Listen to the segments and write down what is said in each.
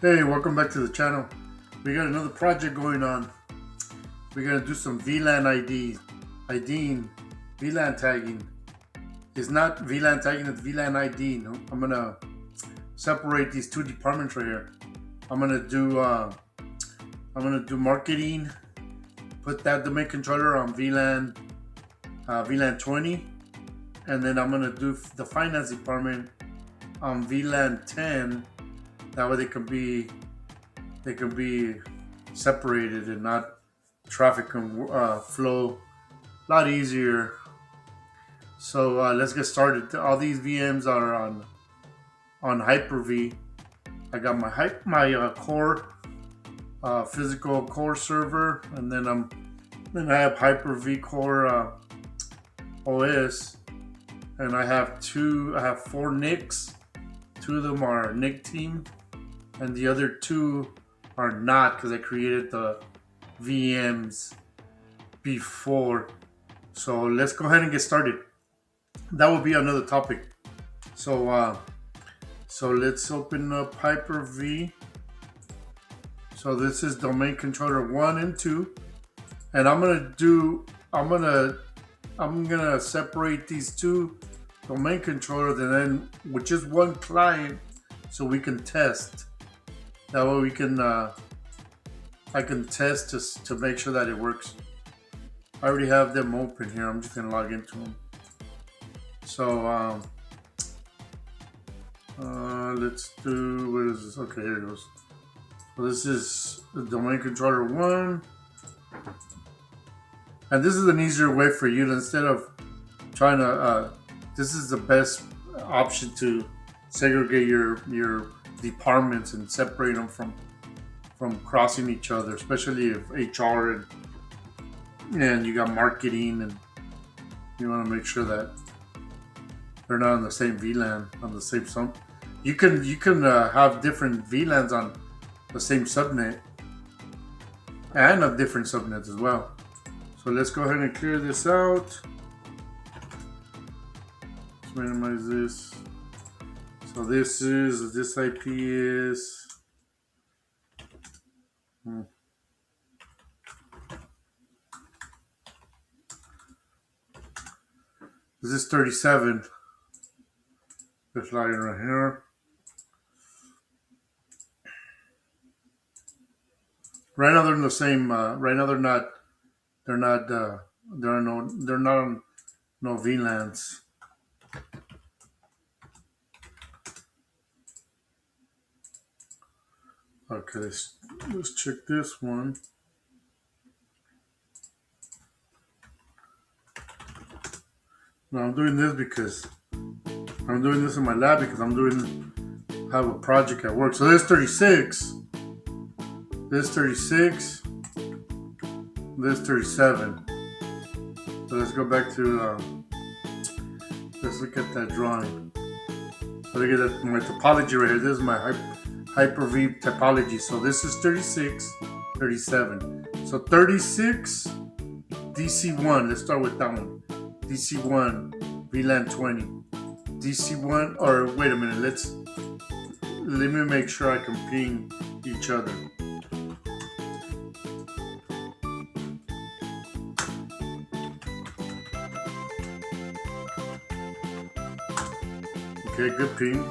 Hey, welcome back to the channel. We got another project going on. We're gonna do some VLAN IDs, IDing, VLAN tagging. It's not VLAN tagging, it's VLAN ID. No? I'm gonna separate these two departments right here. I'm gonna do marketing. Put that domain controller on VLAN 20, and then I'm gonna do the finance department on VLAN 10. That way they can be separated and not traffic can flow a lot easier. So let's get started. All these VMs are on Hyper-V. I got my core physical core server, and then I have Hyper-V core OS, and I have 4 NICs. 2 of them are NIC team, and the other 2 are not, because I created the VMs before. So let's go ahead and get started. That will be another topic. So let's open up Hyper-V. So this is domain controller 1 and 2, and I'm gonna separate these 2 domain controllers, and then with just 1 client, so we can test. That way we can I can test to make sure that it works. I already have them open here. I'm just gonna log into them. So let's do, what is this? Okay, here it goes. So this is the domain controller 1, and this is an easier way for you to, instead of trying to this is the best option to segregate your departments and separate them from crossing each other, especially if HR and you got marketing, and you want to make sure that they're not on the same VLAN, on the same sub. You can have different VLANs on the same subnet and of different subnets as well. So let's go ahead and clear this out. Let's minimize this. So this IP is this is 37. This line right here. Right now they're in the same. Right now they're not. They're not on no VLANs. Okay, let's check this one. Now I'm doing this because I'm doing this in my lab because have a project at work. So there's 36. There's 36. There's 37. So let's go back to let's look at that drawing. So look at that, my topology right here. This is my Hyper-V topology. So this is 36, 37. So 36, DC1. Let's start with that one. DC1, VLAN 20. DC1, or wait a minute. Let me make sure I can ping each other. Okay, good ping.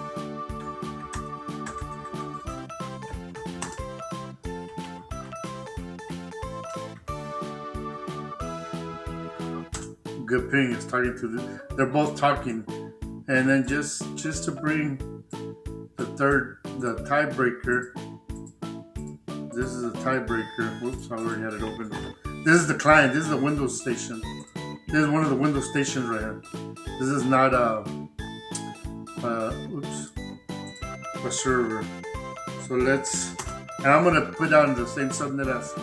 Good ping. It's talking to they're both talking, and then just to bring the tiebreaker. This is a tiebreaker. Whoops, I already had it open. This is the client. This is the Windows station. This is one of the Windows stations right here. This is not a server. So and I'm gonna put on the same subnet as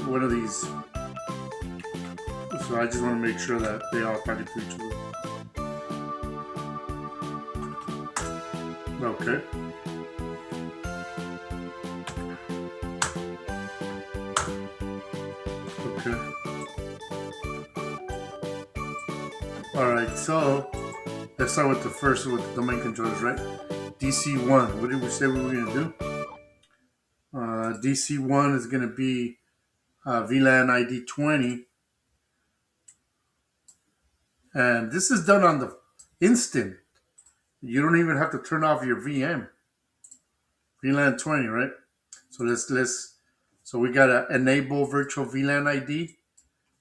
one of these. So I just want to make sure that they all talking to each other. Okay. Okay. All right. So let's start with the domain controllers, right? DC1. What did we say we were gonna do? DC1 is going to be VLAN ID 20. And this is done on the instant. You don't even have to turn off your VM. VLAN 20, right? So so we got to enable virtual VLAN ID.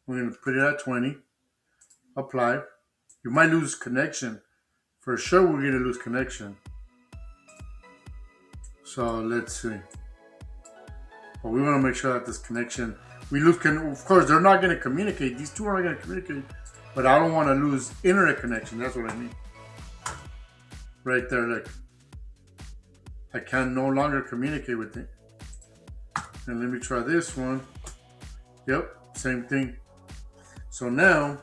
We're going to put it at 20. Apply. You might lose connection. For sure, we're going to lose connection. So let's see. But we want to make sure that this connection, of course, they're not going to communicate. These two aren't going to communicate. But I don't want to lose internet connection. That's what I mean. Right there, like, I can no longer communicate with it. And let me try this one. Yep, same thing. So now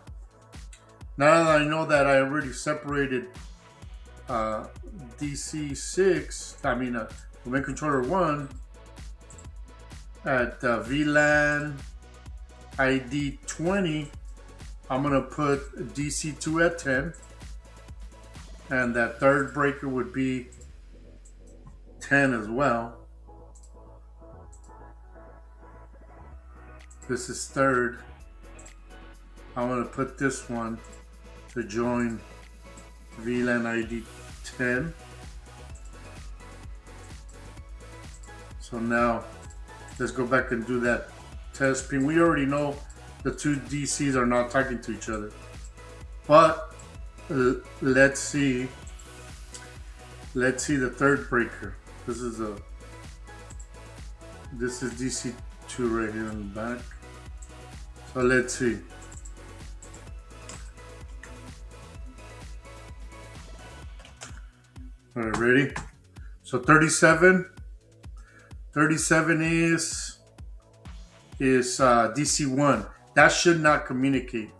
that I know that I already separated domain controller 1 at VLAN ID 20, I'm going to put DC2 at 10. And that third breaker would be 10 as well. This is third. I'm going to put this one to join VLAN ID 10. So now let's go back and do that test ping. We already know the two DCs are not talking to each other. But let's see the third breaker. This is DC2 right here in the back. So let's see. All right, ready? So 37 is DC1. That should not communicate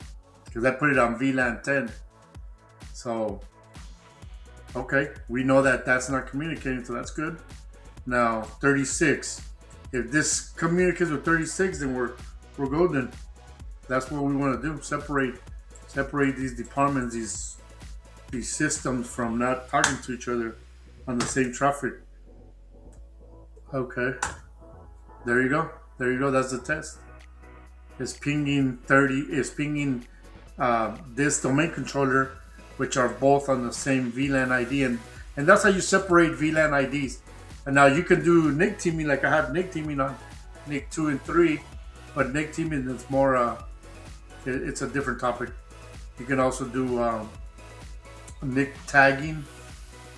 because I put it on VLAN 10. So, okay, we know that that's not communicating, so that's good. Now, 36. If this communicates with 36, then we're golden. That's what we want to do. Separate these departments, these systems from not talking to each other on the same traffic. Okay. There you go. That's the test. It's pinging this domain controller, which are both on the same VLAN ID, and that's how you separate VLAN IDs. And now you can do NIC teaming, like I have NIC teaming on NIC 2 and 3, but NIC teaming is more, it's a different topic. You can also do NIC tagging,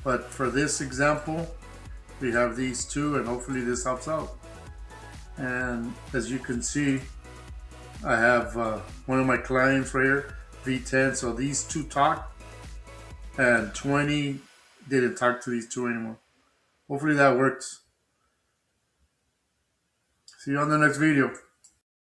but for this example, we have these two, and hopefully this helps out. And as you can see, I have one of my clients right here, V10, so these two talk, and 20 didn't talk to these two anymore. Hopefully that works. See you on the next video.